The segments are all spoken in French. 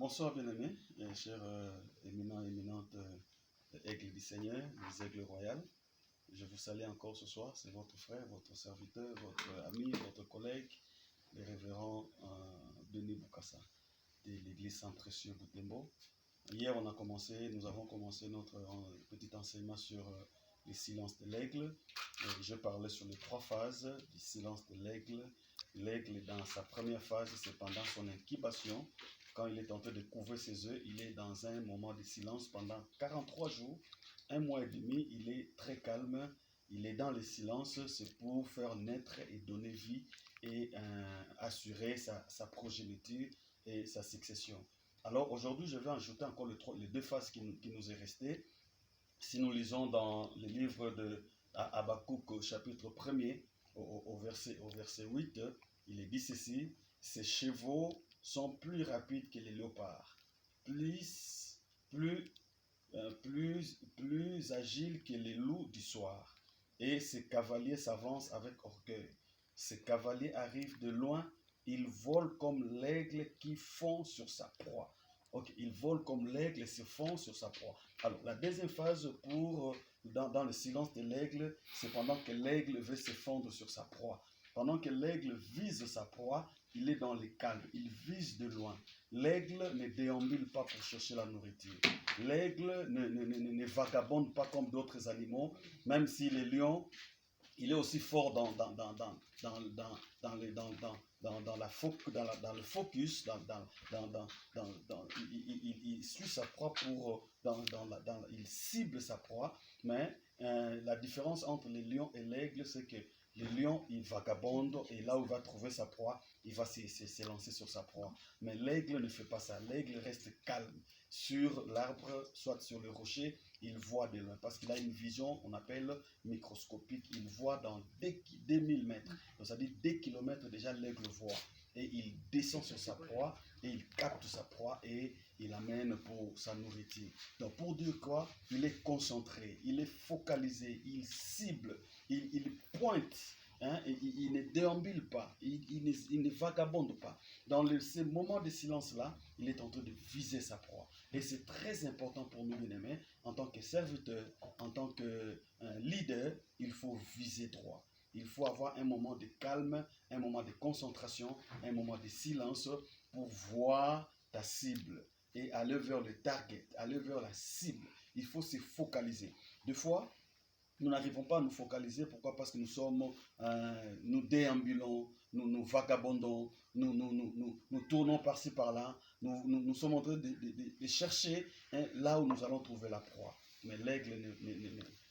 Bonsoir bien-aimés, chers éminents et éminentes aigles du Seigneur, les aigles royales. Je vous salue encore ce soir, c'est votre frère, votre serviteur, votre ami, votre collègue, le révérend Denis Boukassa de l'église Saint-Précieux Boutembo. Hier nous avons commencé notre petit enseignement sur les silences de l'aigle. Je parlais sur les 3 phases du silence de l'aigle. L'aigle, dans sa première phase, c'est pendant son incubation. Quand il est en train de couvrir ses œufs, il est dans un moment de silence pendant 43 jours, 1 mois et demi. Il est très calme, il est dans le silence. C'est pour faire naître et donner vie et assurer sa progéniture et sa succession. Alors aujourd'hui, je vais ajouter encore les 2 phases qui nous est restées. Si nous lisons dans le livre de Habakkuk, chapitre 1er, au verset 8, il est dit ceci: ces chevaux sont plus rapides que les léopards, plus agiles que les loups du soir, et ces cavaliers s'avancent avec orgueil. Ces cavaliers arrivent de loin, ils volent comme l'aigle qui fond sur sa proie. Ok, ils volent comme l'aigle et se fond sur sa proie. Alors, la deuxième phase dans le silence de l'aigle, c'est pendant que l'aigle veut se fondre sur sa proie. Pendant que l'aigle vise sa proie, il est dans le calme, il vise de loin. L'aigle ne déambule pas pour chercher la nourriture. L'aigle ne vagabonde pas comme d'autres animaux, même si le lion, il est aussi fort dans le focus, il suit sa proie il cible sa proie, mais la différence entre le lion et l'aigle, c'est que le lion, il vagabonde et là où il va trouver sa proie, il va se lancer sur sa proie. Mais l'aigle ne fait pas ça. L'aigle reste calme sur l'arbre, soit sur le rocher, il voit de loin parce qu'il a une vision, on appelle microscopique. Il voit dans des 1000 mètres. Donc ça dit 2 kilomètres déjà l'aigle voit. Et il descend sur sa proie et il capte sa proie et il amène pour sa nourriture. Donc pour dire quoi? Il est concentré, il est focalisé, il cible, il pointe. Hein, il ne déambule pas, il ne vagabonde pas. Dans ces moments de silence-là, il est en train de viser sa proie. Et c'est très important pour nous, bien-aimés, en tant que serviteur, en tant que leader, il faut viser droit. Il faut avoir un moment de calme, un moment de concentration, un moment de silence pour voir ta cible et aller vers le target, aller vers la cible. Il faut se focaliser. Des fois, nous n'arrivons pas à nous focaliser. Pourquoi? Parce que nous déambulons, nous vagabondons, nous tournons par-ci par-là. Nous sommes en train de chercher là où nous allons trouver la proie. Mais l'aigle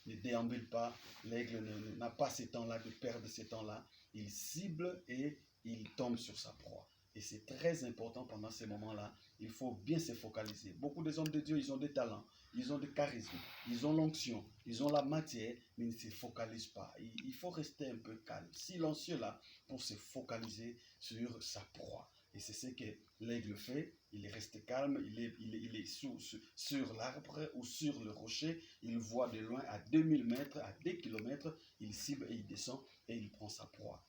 ne déambule pas. L'aigle n'a pas ce temps-là de perdre ce temps-là. Il cible et il tombe sur sa proie. Et c'est très important pendant ces moments-là. Il faut bien se focaliser. Beaucoup des hommes de Dieu, ils ont des talents, ils ont des charismes, ils ont l'onction, ils ont la matière, mais ils ne se focalisent pas. Il faut rester un peu calme, silencieux là, pour se focaliser sur sa proie. Et c'est ce que l'aigle fait. Il reste calme, il est sur l'arbre ou sur le rocher. Il voit de loin à 2000 mètres, à 2 kilomètres. Il cible et il descend et il prend sa proie.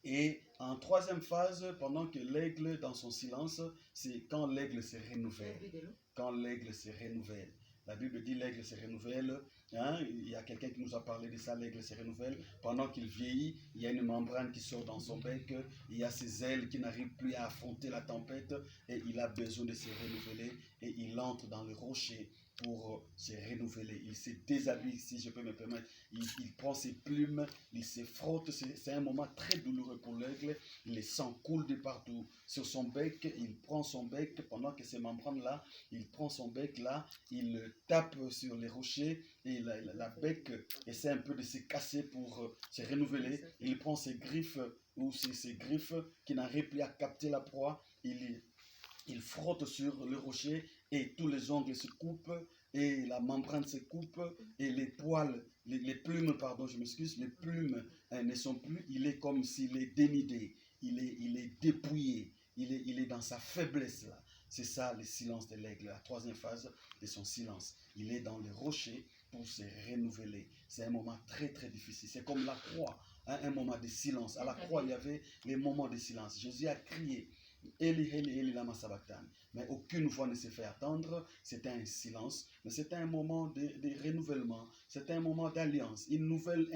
Et en 3e phase, pendant que l'aigle, dans son silence, c'est quand l'aigle se renouvelle. Quand l'aigle se renouvelle. La Bible dit l'aigle se renouvelle. Hein? Il y a quelqu'un qui nous a parlé de ça, l'aigle se renouvelle. Pendant qu'il vieillit, il y a une membrane qui sort dans son bec. Il y a ses ailes qui n'arrivent plus à affronter la tempête. Et il a besoin de se renouveler. Et il entre dans le rocher pour se renouveler. Il se déshabille, si je peux me permettre. Il prend ses plumes, il se frotte. C'est un moment très douloureux pour l'aigle. Le sang coule de partout. Sur son bec, il prend son bec. Pendant que ces membranes-là, il prend son bec là, il tape sur les rochers et la bec essaie un peu de se casser pour se renouveler. Il prend ses griffes ou ses griffes qui n'arrivent plus à capter la proie. Il frotte sur le rocher et tous les ongles se coupent et la membrane se coupe et les poils, les plumes, pardon, je m'excuse, les plumes ne sont plus. Il est comme s'il est dénudé, il est dépouillé, il est dans sa faiblesse là. C'est ça le silence de l'aigle, la 3e phase de son silence. Il est dans les rochers pour se renouveler. C'est un moment très très difficile. C'est comme la croix, hein, un moment de silence. À la croix, il y avait les moments de silence. Jésus a crié. Eli, Eli, Eli, lama sabachthani. Mais aucune voix ne s'est fait attendre. C'était un silence, mais c'était un moment de renouvellement. C'était un moment d'alliance, une nouvelle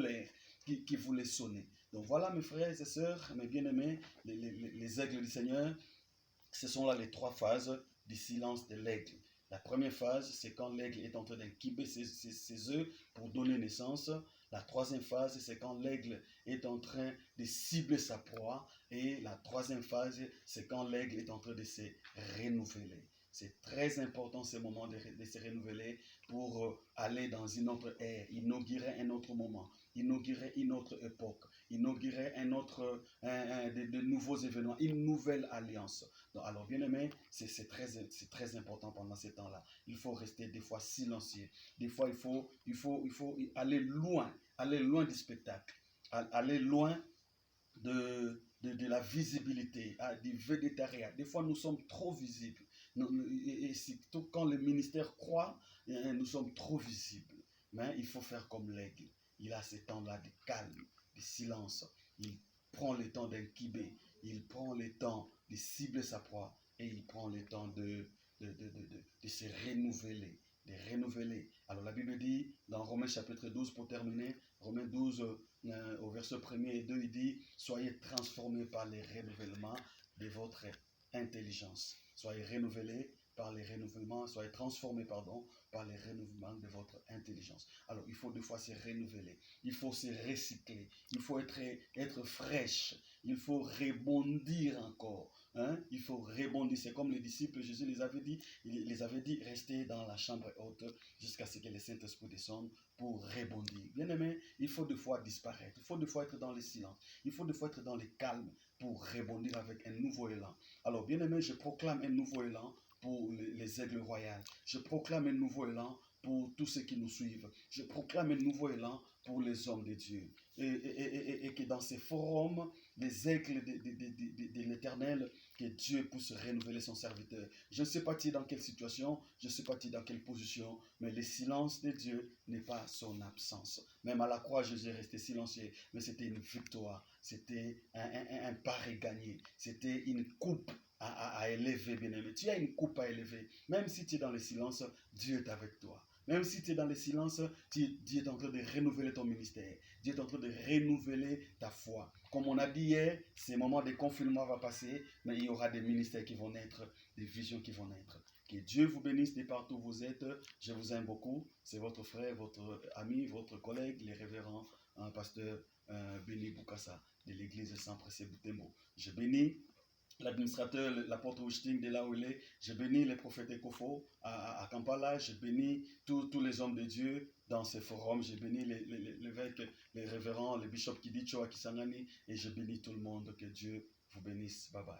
ère qui voulait sonner. Donc voilà, mes frères et sœurs, mes bien-aimés, les aigles du Seigneur, ce sont là les 3 phases du silence de l'aigle. La première phase, c'est quand l'aigle est en train d'incuber ses œufs pour donner naissance. La troisième phase, c'est quand l'aigle est en train de cibler sa proie. Et la troisième phase, c'est quand l'aigle est en train de se renouveler. C'est très important ce moment de se renouveler pour aller dans une autre ère, inaugurer un autre moment, inaugurer une autre époque, inaugurer de nouveaux événements, une nouvelle alliance. Donc, alors, bien aimé, c'est très important pendant ces temps-là. Il faut rester des fois silencieux. Des fois, il faut aller loin du spectacle, aller loin de la visibilité, du végétariat. Des fois, nous sommes trop visibles. Et surtout quand le ministère croît, nous sommes trop visibles. Mais il faut faire comme l'aigle. Il a ce temps-là de calme, de silence. Il prend le temps d'incuber. Il prend le temps de cibler sa proie. Et il prend le temps de se renouveler. De renouveler. Alors la Bible dit, dans Romains chapitre 12, pour terminer, Romains 12, au verset 1er et 2, il dit, soyez transformés par les renouvellements de votre intelligence. Soyez renouvelés par les renouvellements, soyez transformés, pardon, par les renouvellements de votre intelligence. Alors, il faut des fois se renouveler, il faut se recycler, il faut être fraîche, il faut rebondir encore. Hein? Il faut rebondir. C'est comme les disciples, Jésus il les avait dit, restez dans la chambre haute jusqu'à ce que le Saint-Esprit descende pour rebondir. Bien aimé, il faut des fois disparaître, il faut des fois être dans le silence, il faut des fois être dans le calme pour rebondir avec un nouveau élan. Alors, bien aimé, je proclame un nouveau élan pour les aigles royales. Je proclame un nouveau élan pour tous ceux qui nous suivent. Je proclame un nouveau élan pour les hommes de Dieu. Et que dans ces forums, les aigles de l'Éternel, que Dieu puisse renouveler son serviteur. Je ne sais pas dans quelle situation, je ne sais pas dans quelle position, mais le silence de Dieu n'est pas son absence. Même à la croix, Jésus est resté silencieux, mais c'était une victoire, c'était un pari gagné, c'était une coupe à élever, bien-aimé. Tu as une coupe à élever. Même si tu es dans le silence, Dieu est avec toi. Même si tu es dans le silence, Dieu est en train de renouveler ton ministère. Dieu est en train de renouveler ta foi. Comme on a dit hier, ces moments de confinement vont passer, mais il y aura des ministères qui vont naître, des visions qui vont naître. Que Dieu vous bénisse de partout où vous êtes. Je vous aime beaucoup. C'est votre frère, votre ami, votre collègue, le révérend pasteur Béni Boukassa de l'église Saint-Pressé Boutembo. Je bénis l'administrateur, l'apôtre Ouchting de là où il est. Je bénis les prophètes Ekofo à Kampala. Je bénis tous les hommes de Dieu dans ces forums. Je bénis l'évêque, les révérends, les bishops Kidicho à Kisangani. Et je bénis tout le monde. Que Dieu vous bénisse. Bye bye.